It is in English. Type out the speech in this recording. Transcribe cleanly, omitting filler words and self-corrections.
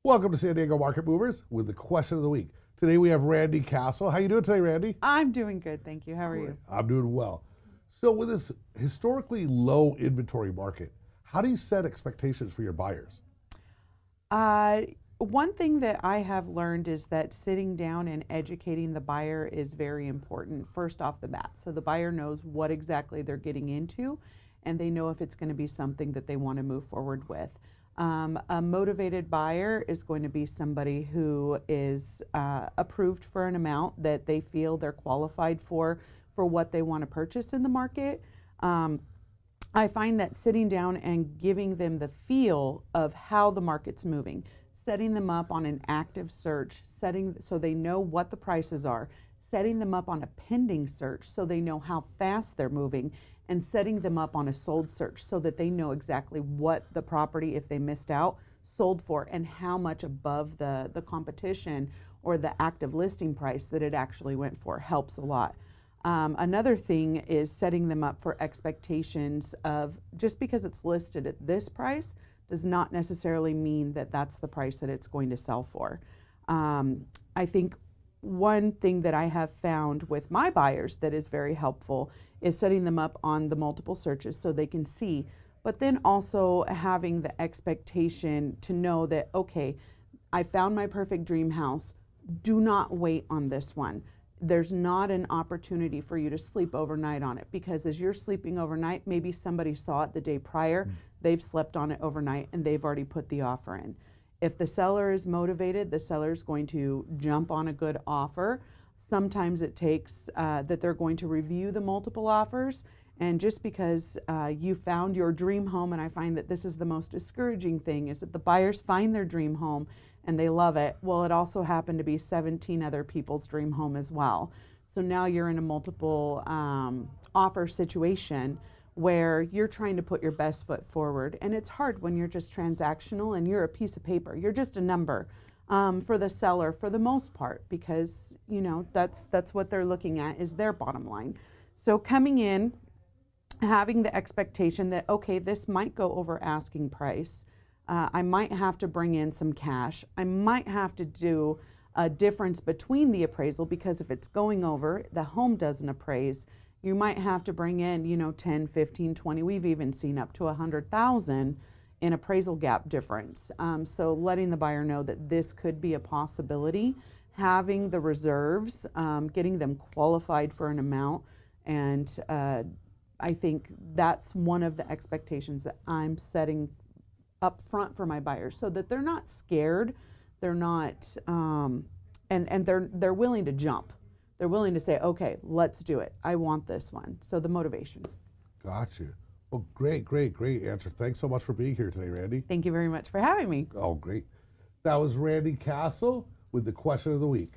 Welcome to San Diego Market Movers with the question of the week. Today we have Randi Castle. How you doing today, Randi? I'm doing good, thank you. How are you? I'm doing well. So with this historically low inventory market, how do you set expectations for your buyers? One thing that I have learned is that sitting down and educating the buyer is very important first off the bat. So the buyer knows what exactly they're getting into and they know if it's going to be something that they want to move forward with. A motivated buyer is going to be somebody who is approved for an amount that they feel they're qualified for what they want to purchase in the market. I find that sitting down and giving them the feel of how the market's moving, setting them up on an active search, so they know what the prices are, setting them up on a pending search so they know how fast they're moving, and setting them up on a sold search so that they know exactly what the property, if they missed out, sold for and how much above the competition or the active listing price that it actually went for helps a lot. Another thing is setting them up for expectations of just because it's listed at this price does not necessarily mean that that's the price that it's going to sell for. I think one thing that I have found with my buyers that is very helpful is setting them up on the multiple searches so they can see, but then also having the expectation to know that, okay, I found my perfect dream house. Do not wait on this one. There's not an opportunity for you to sleep overnight on it, because as you're sleeping overnight, maybe somebody saw it the day prior, they've slept on it overnight and they've already put the offer in. If the seller is motivated, the seller is going to jump on a good offer. Sometimes it takes that they're going to review the multiple offers, and just because you found your dream home, and I find that this is the most discouraging thing, is that the buyers find their dream home and they love it. Well, it also happened to be 17 other people's dream home as well. So now you're in a multiple offer situation where you're trying to put your best foot forward. And it's hard when you're just transactional and you're a piece of paper. You're just a number for the seller for the most part, because you know that's what they're looking at is their bottom line. So coming in, having the expectation that, okay, this might go over asking price. I might have to bring in some cash. I might have to do a difference between the appraisal, because if it's going over, the home doesn't appraise, you might have to bring in, 10, 15, 20. We've even seen up to 100,000 in appraisal gap difference. So letting the buyer know that this could be a possibility, having the reserves, getting them qualified for an amount. And I think that's one of the expectations that I'm setting up front for my buyers, so that they're not scared, they're not, and they're willing to jump. They're willing to say, okay, let's do it. I want this one. So the motivation. Got you. Well, great answer. Thanks so much for being here today, Randi. Thank you very much for having me. Oh, great. That was Randi Castle with the question of the week.